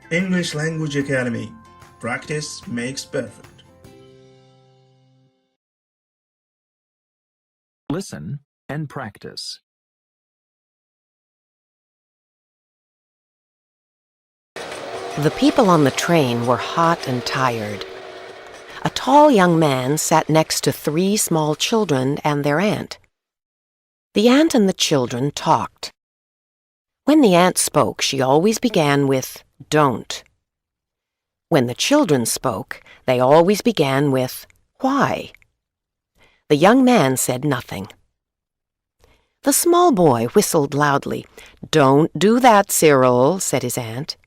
English Language Academy. Practice makes perfect. Listen and practice. The people on the train were hot and tired. A tall young man sat next to 3 small children and their aunt. The aunt and the children talked. When the aunt spoke, she always began with "don't." When the children spoke, they always began with "why?" The young man said nothing. The small boy whistled loudly. "Don't do that, Cyril," said his aunt.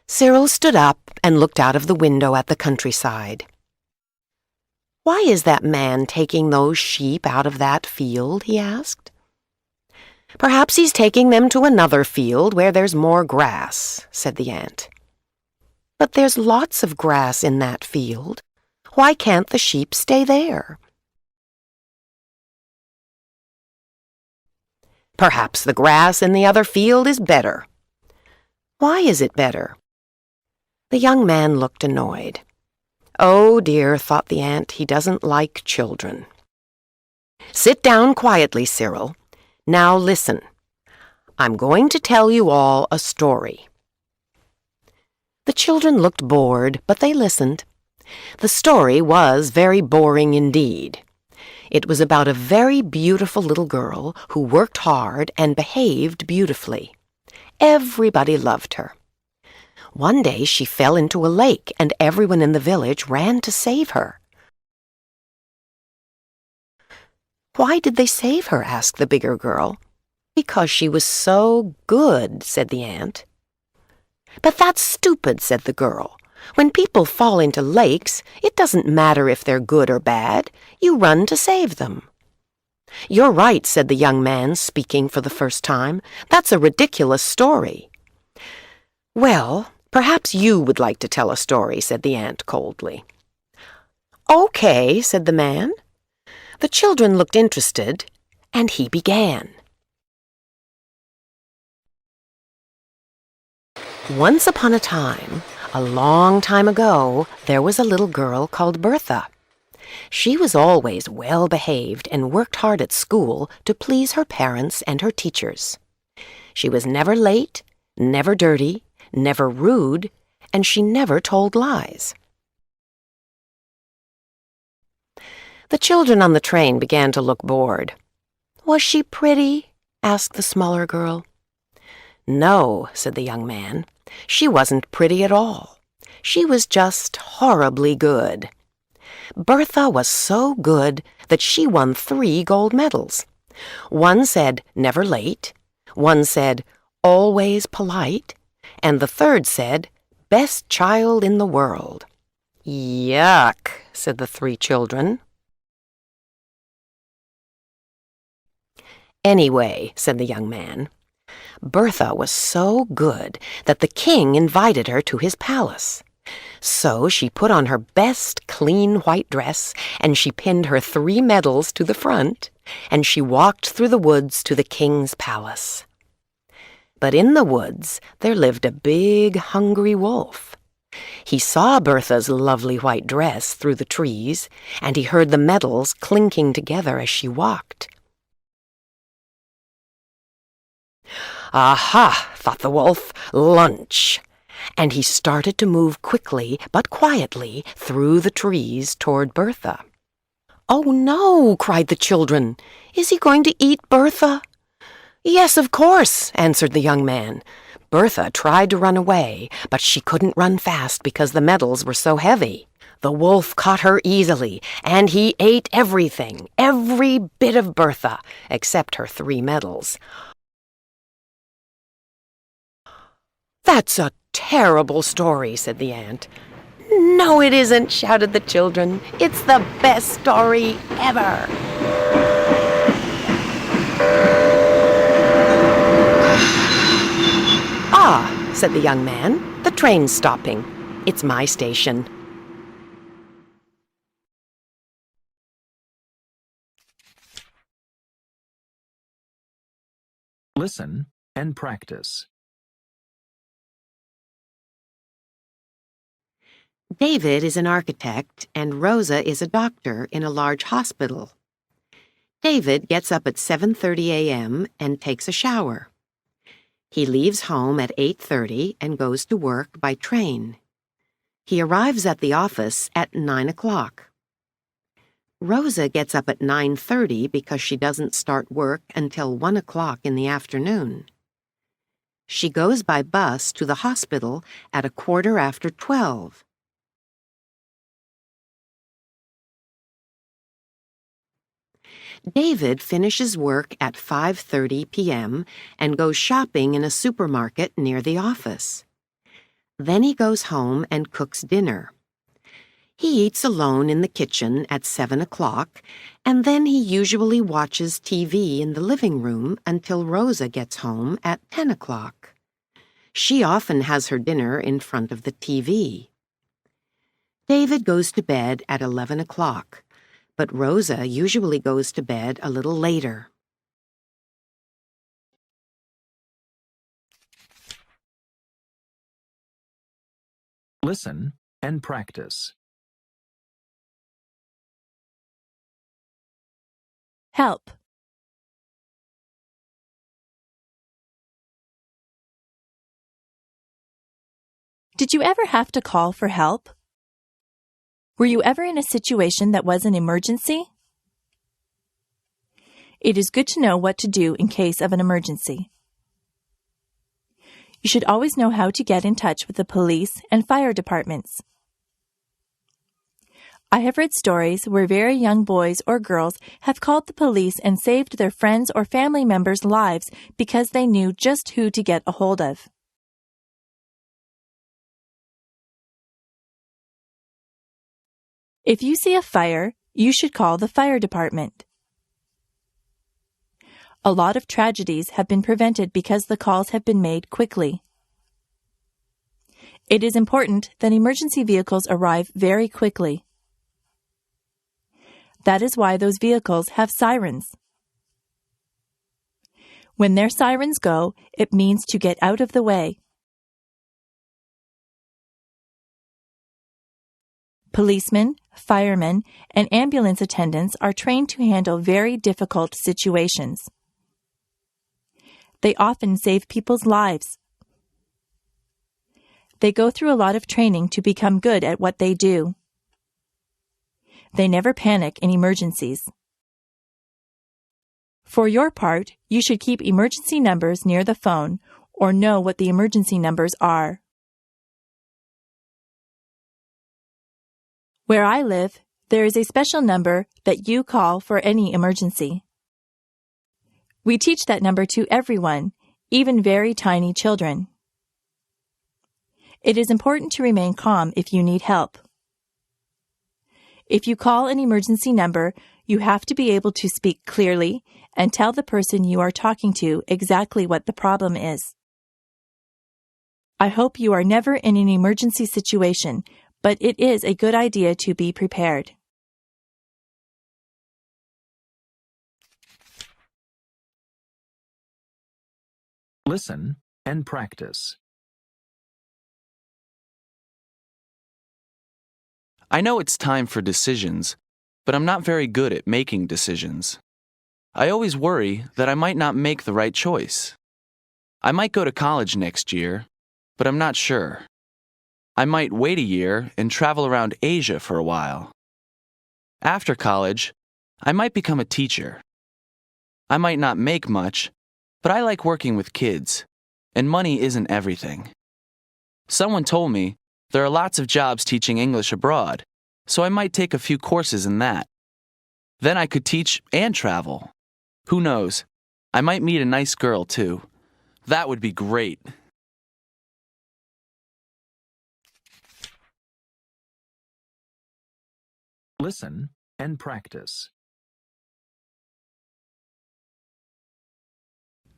Cyril stood up and looked out of the window at the countryside. "Why is that man taking those sheep out of that field?" he asked. "Perhaps he's taking them to another field where there's more grass," said the aunt. "But there's lots of grass in that field. Why can't the sheep stay there?" "Perhaps the grass in the other field is better." "Why is it better?" The young man looked annoyed. "Oh dear," thought the aunt, "he doesn't like children." "Sit down quietly, Cyril. Now listen. I'm going to tell you all a story." The children looked bored, but they listened. The story was very boring indeed. It was about a very beautiful little girl who worked hard and behaved beautifully. Everybody loved her. One day she fell into a lake, and everyone in the village ran to save her. "Why did they save her?" asked the bigger girl. "Because she was so good," said the aunt. "But that's stupid," said the girl. "When people fall into lakes, it doesn't matter if they're good or bad. You run to save them." "You're right," said the young man, speaking for the first time. "That's a ridiculous story." "Well, perhaps you would like to tell a story," said the aunt coldly. "Okay," said the man. The children looked interested, and he began. Once upon a time, a long time ago, there was a little girl called Bertha. She was always well behaved and worked hard at school to please her parents and her teachers. She was never late, never dirty, never rude, and she never told lies. The children on the train began to look bored. "Was she pretty?" asked the smaller girl. "No," said the young man. "She wasn't pretty at all. She was just horribly good. Bertha was so good that she won 3 gold medals. One said never late, one said always polite, and the third said best child in the world." "Yuck," said the 3 children. "Anyway," said the young man, "Bertha was so good that the king invited her to his palace. So she put on her best clean white dress, and she pinned her 3 medals to the front, and she walked through the woods to the king's palace. But in the woods there lived a big, hungry wolf. He saw Bertha's lovely white dress through the trees, and he heard the medals clinking together as she walked. "Aha," thought the wolf, "lunch." And he started to move quickly but quietly through the trees toward Bertha. "Oh no," cried the children. "Is he going to eat Bertha?" "Yes, of course," answered the young man. Bertha tried to run away, but she couldn't run fast because the medals were so heavy. The wolf caught her easily, and he ate everything, every bit of Bertha, except her 3 medals. "That's a terrible story," said the aunt. "No, it isn't," shouted the children. "It's the best story ever." "Ah," said the young man, "the train's stopping. It's my station." Listen and practice. David is an architect and Rosa is a doctor in a large hospital. David gets up at 7:30 a.m. and takes a shower. He leaves home at 8:30 and goes to work by train. He arrives at the office at 9 o'clock. Rosa gets up at 9:30 because she doesn't start work until 1 o'clock in the afternoon. She goes by bus to the hospital at 12:15. David finishes work at 5:30 p.m. and goes shopping in a supermarket near the office. Then he goes home and cooks dinner. He eats alone in the kitchen at 7 o'clock, and then he usually watches TV in the living room until Rosa gets home at 10 o'clock. She often has her dinner in front of the TV. David goes to bed at 11 o'clock. But Rosa usually goes to bed a little later. Listen and practice. Help. Did you ever have to call for help? Were you ever in a situation that was an emergency? It is good to know what to do in case of an emergency. You should always know how to get in touch with the police and fire departments. I have read stories where very young boys or girls have called the police and saved their friends' or family members' lives because they knew just who to get a hold of. If you see a fire, you should call the fire department. A lot of tragedies have been prevented because the calls have been made quickly. It is important that emergency vehicles arrive very quickly. That is why those vehicles have sirens. When their sirens go, it means to get out of the way. Policemen, firemen, and ambulance attendants are trained to handle very difficult situations. They often save people's lives. They go through a lot of training to become good at what they do. They never panic in emergencies. For your part, you should keep emergency numbers near the phone or know what the emergency numbers are. Where I live, there is a special number that you call for any emergency. We teach that number to everyone, even very tiny children. It is important to remain calm if you need help. If you call an emergency number, you have to be able to speak clearly and tell the person you are talking to exactly what the problem is. I hope you are never in an emergency situation, but it is a good idea to be prepared. Listen and practice. I know it's time for decisions, but I'm not very good at making decisions. I always worry that I might not make the right choice. I might go to college next year, but I'm not sure. I might wait a year and travel around Asia for a while. After college, I might become a teacher. I might not make much, but I like working with kids, and money isn't everything. Someone told me there are lots of jobs teaching English abroad, so I might take a few courses in that. Then I could teach and travel. Who knows? I might meet a nice girl, too. That would be great. Listen and practice.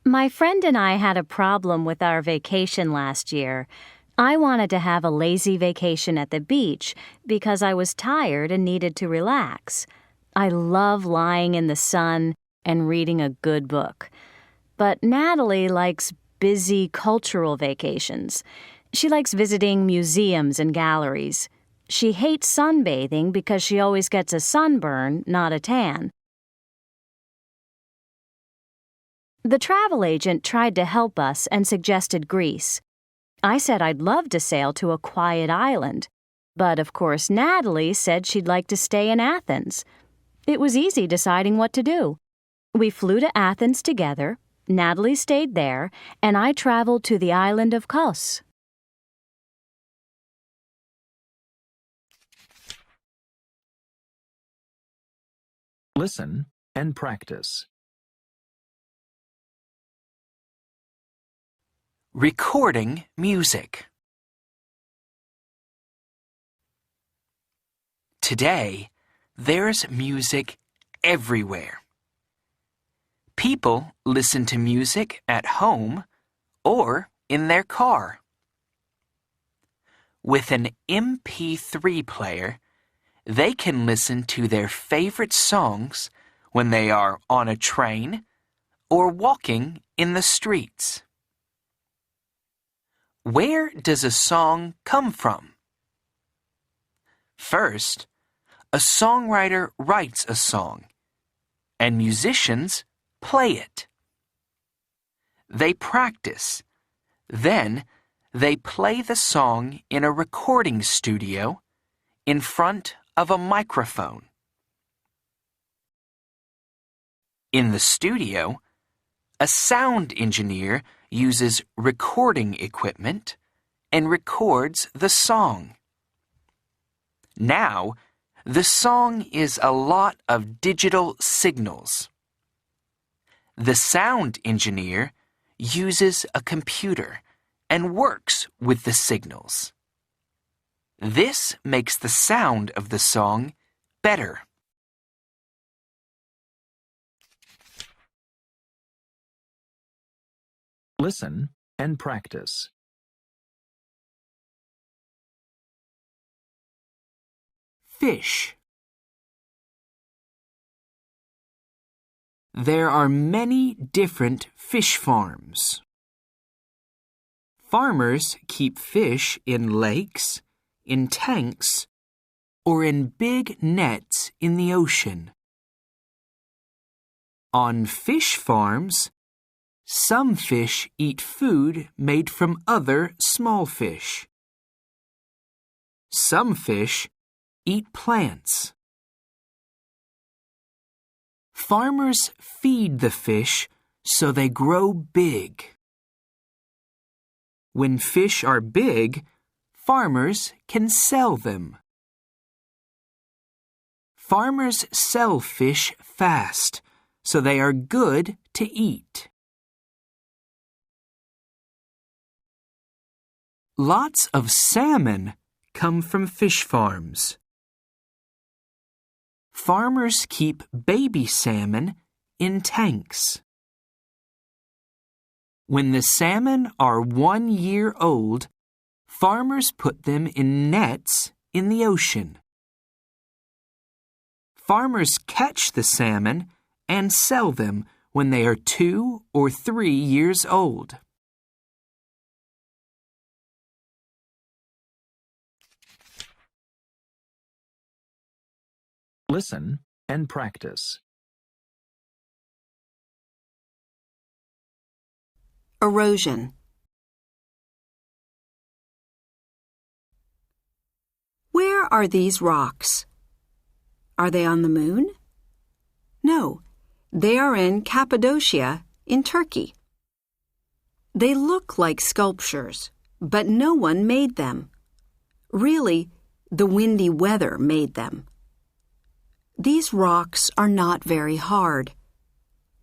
My friend and I had a problem with our vacation last year. I wanted to have a lazy vacation at the beach because I was tired and needed to relax. I love lying in the sun and reading a good book. But Natalie likes busy cultural vacations. She likes visiting museums and galleries. She hates sunbathing because she always gets a sunburn, not a tan. The travel agent tried to help us and suggested Greece. I said I'd love to sail to a quiet island, but of course Natalie said she'd like to stay in Athens. It was easy deciding what to do. We flew to Athens together, Natalie stayed there, and I traveled to the island of Kos. Listen and practice. Recording music. Today, there's music everywhere. People listen to music at home or in their car. With an MP3 player, they can listen to their favorite songs when they are on a train or walking in the streets. Where does a song come from? First, a songwriter writes a song, and musicians play it. They practice. Then, they play the song in a recording studio in front of a microphone. In the studio, a sound engineer uses recording equipment and records the song. Now, the song is a lot of digital signals. The sound engineer uses a computer and works with the signals. This makes the sound of the song better. Listen and practice. Fish. There are many different fish farms. Farmers keep fish in lakes, in tanks, or in big nets in the ocean. On fish farms, some fish eat food made from other small fish. Some fish eat plants. Farmers feed the fish so they grow big. When fish are big, farmers can sell them. Farmers sell fish fast, so they are good to eat. Lots of salmon come from fish farms. Farmers keep baby salmon in tanks. When the salmon are 1 year old, farmers put them in nets in the ocean. Farmers catch the salmon and sell them when they are 2 or 3 years old. Listen and practice. Erosion. Where are these rocks? Are they on the moon? No, they are in Cappadocia in Turkey. They look like sculptures, but no one made them. Really, the windy weather made them. These rocks are not very hard.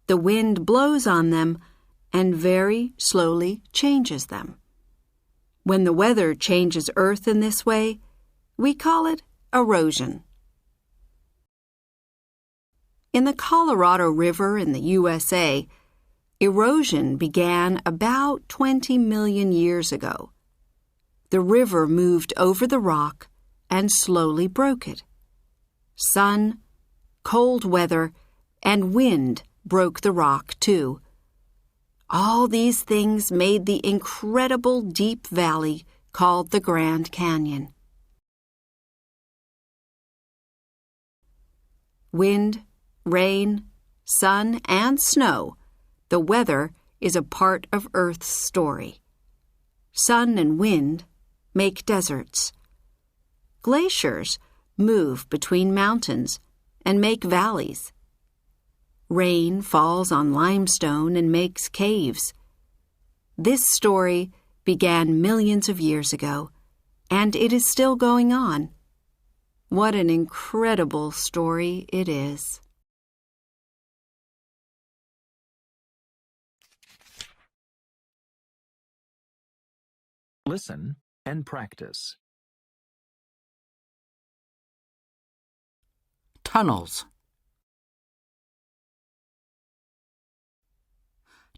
The wind blows on them and very slowly changes them. When the weather changes Earth in this way, we call it erosion. In the Colorado River in the USA, erosion began about 20 million years ago. The river moved over the rock and slowly broke it. Sun, cold weather, and wind broke the rock too. All these things made the incredible deep valley called the Grand Canyon. Wind, rain, sun, and snow, the weather is a part of Earth's story. Sun and wind make deserts. Glaciers move between mountains and make valleys. Rain falls on limestone and makes caves. This story began millions of years ago, and it is still going on. What an incredible story it is. Listen and practice. Tunnels.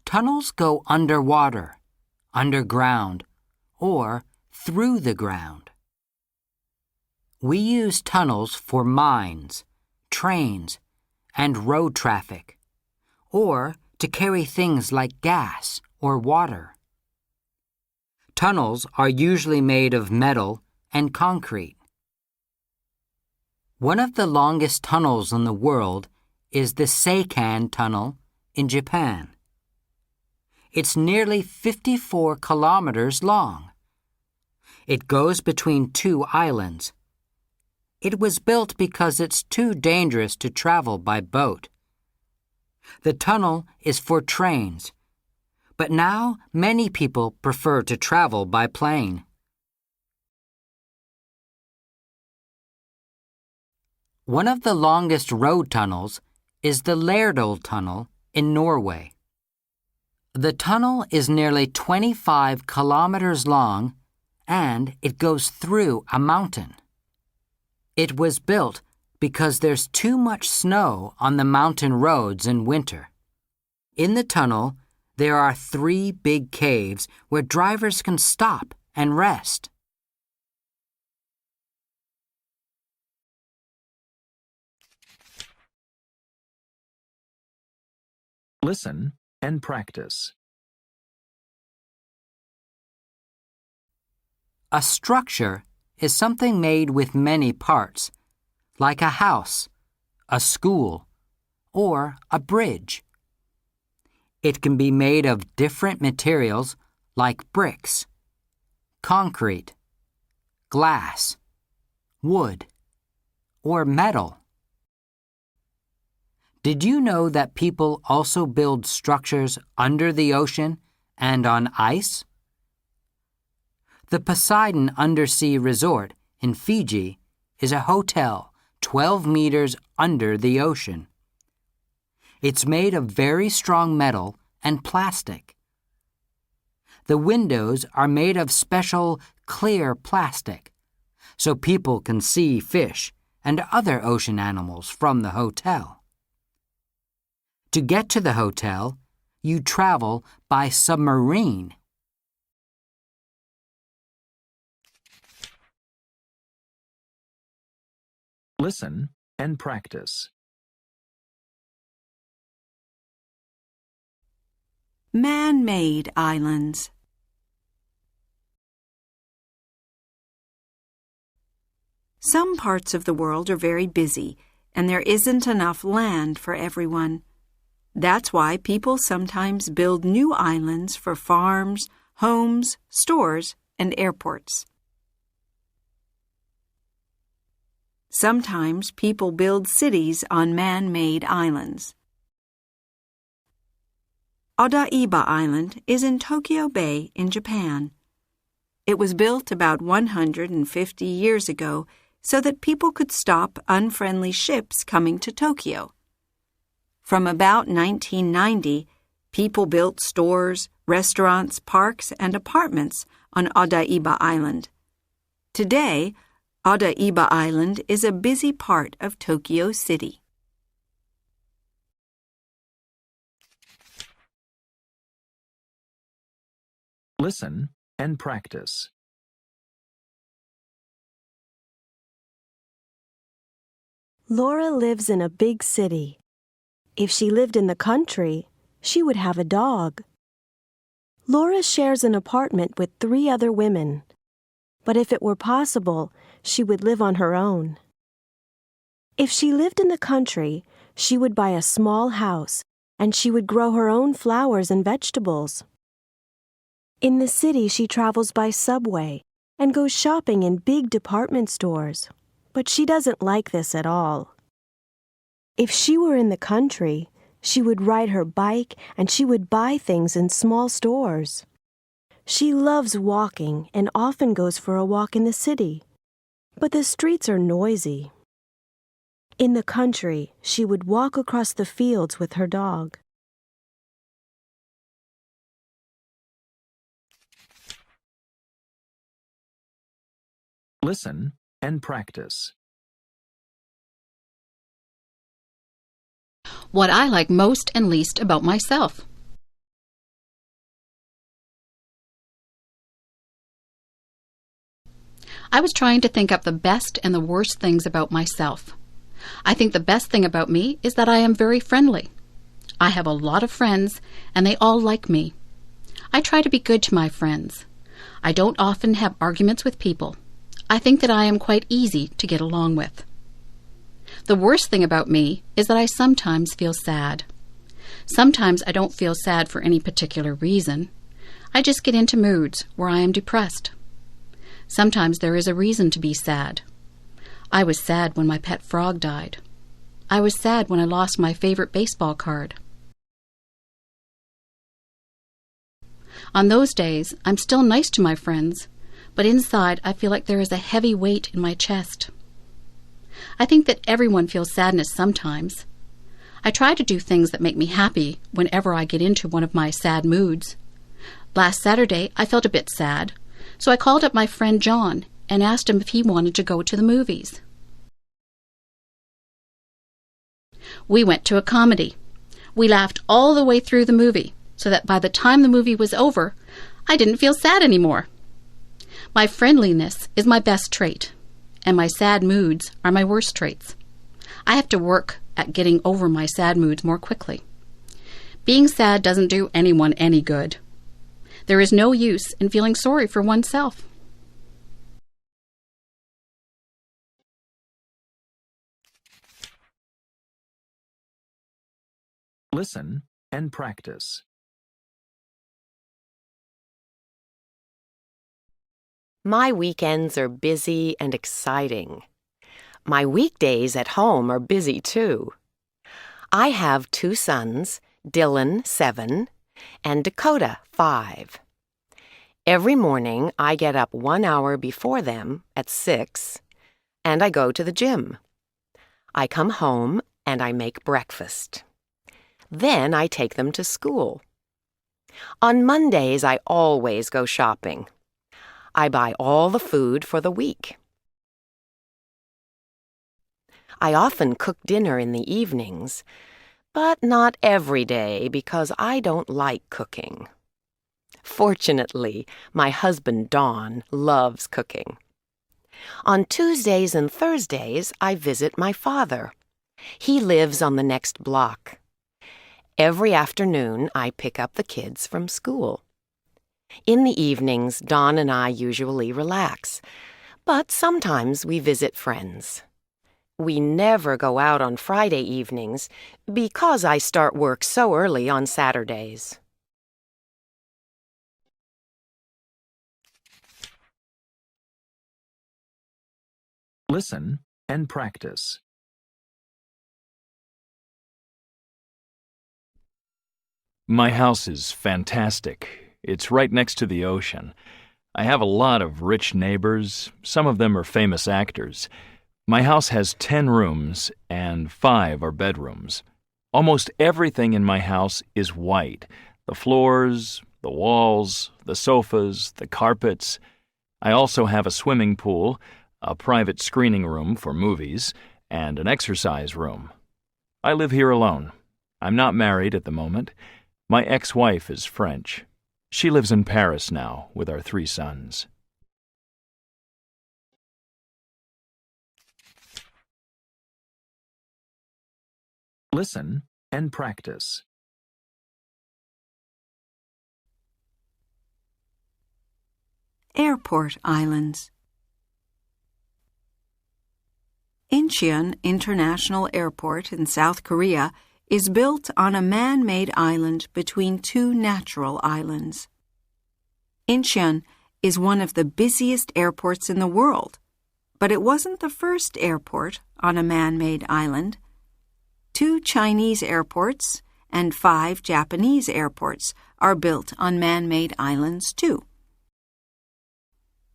Tunnels go underwater, underground, or through the ground. We use tunnels for mines, trains, and road traffic, or to carry things like gas or water. Tunnels are usually made of metal and concrete. One of the longest tunnels in the world is the Seikan Tunnel in Japan. It's nearly 54 kilometers long. It goes between two islands. It was built because it's too dangerous to travel by boat. The tunnel is for trains, but now many people prefer to travel by plane. One of the longest road tunnels is the Lærdal Tunnel in Norway. The tunnel is nearly 25 kilometers long, and it goes through a mountain. It was built because there's too much snow on the mountain roads in winter. In the tunnel, there are 3 big caves where drivers can stop and rest. Listen and practice. A structure is something made with many parts, like a house, a school, or a bridge. It can be made of different materials like bricks, concrete, glass, wood, or metal. Did you know that people also build structures under the ocean and on ice? The Poseidon Undersea Resort in Fiji is a hotel 12 meters under the ocean. It's made of very strong metal and plastic. The windows are made of special clear plastic, so people can see fish and other ocean animals from the hotel. To get to the hotel, you travel by submarine. Listen and practice. Man-made islands. Some parts of the world are very busy, and there isn't enough land for everyone. That's why people sometimes build new islands for farms, homes, stores, and airports. Sometimes people build cities on man-made islands. Odaiba Island is in Tokyo Bay in Japan. It was built about 150 years ago so that people could stop unfriendly ships coming to Tokyo. From about 1990, people built stores, restaurants, parks, and apartments on Odaiba Island. Today, Odaiba Island is a busy part of Tokyo City. Listen and practice. Laura lives in a big city. If she lived in the country, she would have a dog. Laura shares an apartment with 3 other women. But if it were possible, she would live on her own. If she lived in the country, she would buy a small house and she would grow her own flowers and vegetables. In the city, she travels by subway and goes shopping in big department stores, but she doesn't like this at all. If she were in the country, she would ride her bike and she would buy things in small stores. She loves walking and often goes for a walk in the city, but the streets are noisy. In the country, she would walk across the fields with her dog. Listen and practice. What I like most and least about myself. I was trying to think up the best and the worst things about myself. I think the best thing about me is that I am very friendly. I have a lot of friends, and they all like me. I try to be good to my friends. I don't often have arguments with people. I think that I am quite easy to get along with. The worst thing about me is that I sometimes feel sad. Sometimes I don't feel sad for any particular reason. I just get into moods where I am depressed. Sometimes there is a reason to be sad. I was sad when my pet frog died. I was sad when I lost my favorite baseball card. On those days, I'm still nice to my friends, but inside I feel like there is a heavy weight in my chest. I think that everyone feels sadness sometimes. I try to do things that make me happy whenever I get into one of my sad moods. Last Saturday, I felt a bit sad, so I called up my friend John and asked him if he wanted to go to the movies. We went to a comedy. We laughed all the way through the movie, so that by the time the movie was over, I didn't feel sad anymore. My friendliness is my best trait, and my sad moods are my worst traits. I have to work at getting over my sad moods more quickly. Being sad doesn't do anyone any good. There is no use in feeling sorry for oneself. Listen and practice. My weekends are busy and exciting. My weekdays at home are busy too. I have 2 sons, Dylan, 7, and Dakota, 5. Every morning I get up 1 hour before them at 6, and I go to the gym. I come home and I make breakfast. Then I take them to school. On Mondays, I always go shopping. I buy all the food for the week. I often cook dinner in the evenings, but not every day because I don't like cooking. Fortunately, my husband Don loves cooking. On Tuesdays and Thursdays, I visit my father. He lives on the next block. Every afternoon, I pick up the kids from school. In the evenings, Don and I usually relax, but sometimes we visit friends. We never go out on Friday evenings because I start work so early on Saturdays. Listen and practice. My house is fantastic. It's right next to the ocean. I have a lot of rich neighbors. Some of them are famous actors. My house has 10 rooms, and 5 are bedrooms. Almost everything in my house is white. The floors, the walls, the sofas, the carpets. I also have a swimming pool, a private screening room for movies, and an exercise room. I live here alone. I'm not married at the moment. My ex-wife is French. She lives in Paris now with our 3 sons. Listen and practice. Airport islands. Incheon International Airport in South Korea is built on a man-made island between two natural islands. Incheon is one of the busiest airports in the world, but it wasn't the first airport on a man-made island. 2 Chinese airports and 5 Japanese airports are built on man-made islands too.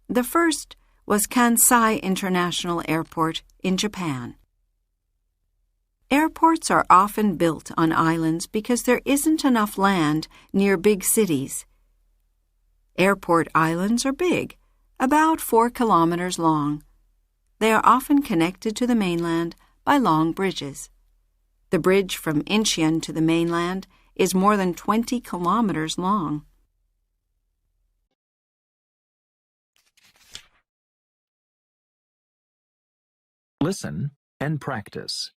The first was Kansai International Airport in Japan. Airports are often built on islands because there isn't enough land near big cities. Airport islands are big, about 4 kilometers long. They are often connected to the mainland by long bridges. The bridge from Incheon to the mainland is more than 20 kilometers long. Listen and practice.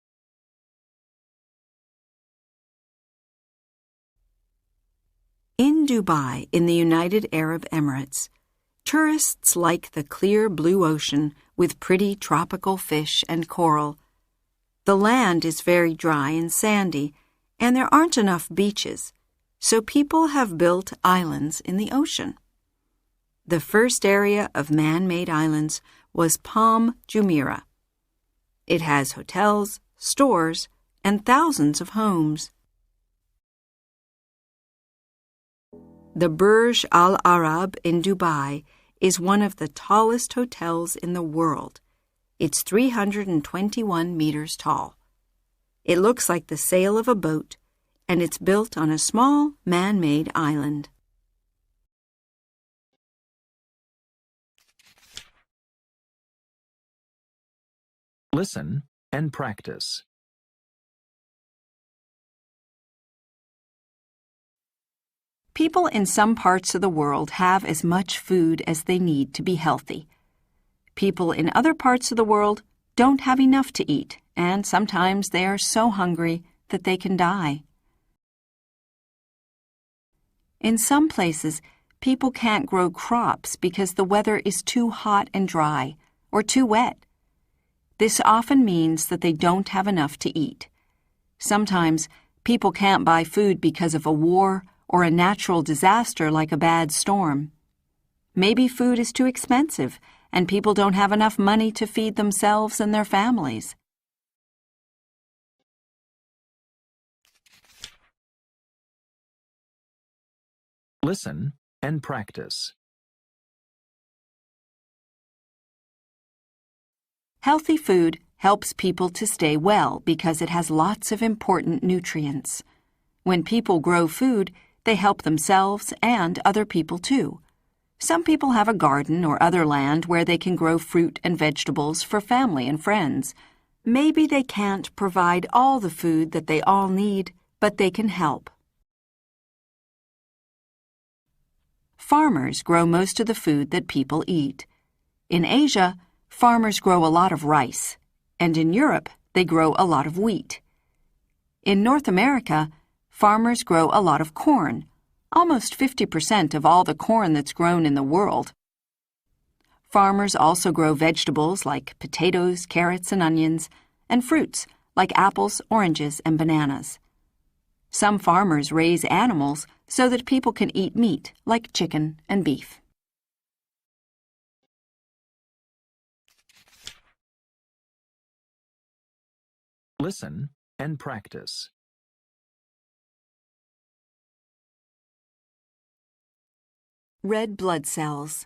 In Dubai, in the United Arab Emirates, tourists like the clear blue ocean with pretty tropical fish and coral. The land is very dry and sandy, and there aren't enough beaches, so people have built islands in the ocean. The first area of man-made islands was Palm Jumeirah. It has hotels, stores, and thousands of homes. The Burj Al Arab in Dubai is one of the tallest hotels in the world. It's 321 meters tall. It looks like the sail of a boat, and it's built on a small man-made island. Listen and practice. People in some parts of the world have as much food as they need to be healthy. People in other parts of the world don't have enough to eat, and sometimes they are so hungry that they can die. In some places, people can't grow crops because the weather is too hot and dry or too wet. This often means that they don't have enough to eat. Sometimes, people can't buy food because of a war or a natural disaster like a bad storm. Maybe food is too expensive, and people don't have enough money to feed themselves and their families. Listen and practice. Healthy food helps people to stay well because it has lots of important nutrients. When people grow food, they help themselves and other people too. Some people have a garden or other land where they can grow fruit and vegetables for family and friends. Maybe they can't provide all the food that they all need, but they can help. Farmers grow most of the food that people eat. In Asia, farmers grow a lot of rice, and in Europe, they grow a lot of wheat. In North America, farmers grow a lot of corn, almost 50% of all the corn that's grown in the world. Farmers also grow vegetables like potatoes, carrots, and onions, and fruits like apples, oranges, and bananas. Some farmers raise animals so that people can eat meat like chicken and beef. Listen and practice. Red blood cells.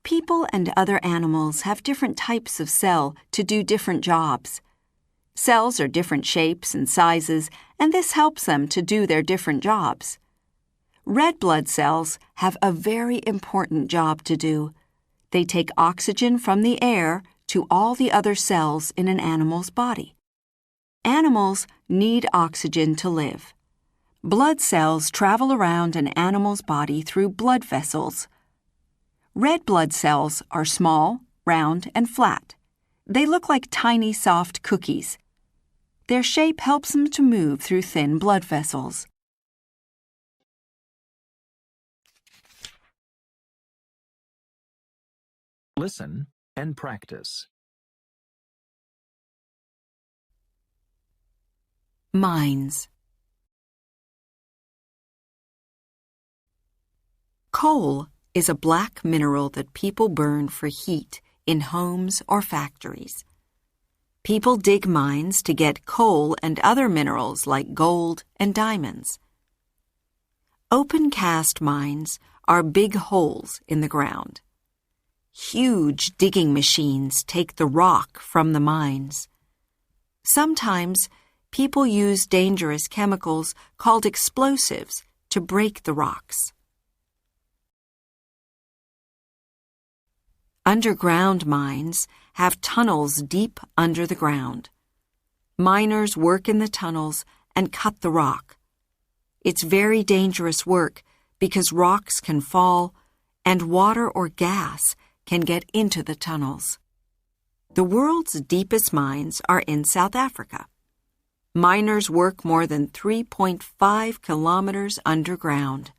People and other animals have different types of cell to do different jobs. Cells are different shapes and sizes, and this helps them to do their different jobs. Red blood cells have a very important job to do. They take oxygen from the air to all the other cells in an animal's body. Animals need oxygen to live. Blood cells travel around an animal's body through blood vessels. Red blood cells are small, round, and flat. They look like tiny soft cookies. Their shape helps them to move through thin blood vessels. Listen and practice. Mines. Coal is a black mineral that people burn for heat in homes or factories. People dig mines to get coal and other minerals like gold and diamonds. Open-cast mines are big holes in the ground. Huge digging machines take the rock from the mines. Sometimes people use dangerous chemicals called explosives to break the rocks. Underground mines have tunnels deep under the ground. Miners work in the tunnels and cut the rock. It's very dangerous work because rocks can fall and water or gas can get into the tunnels. The world's deepest mines are in South Africa. Miners work more than 3.5 kilometers underground.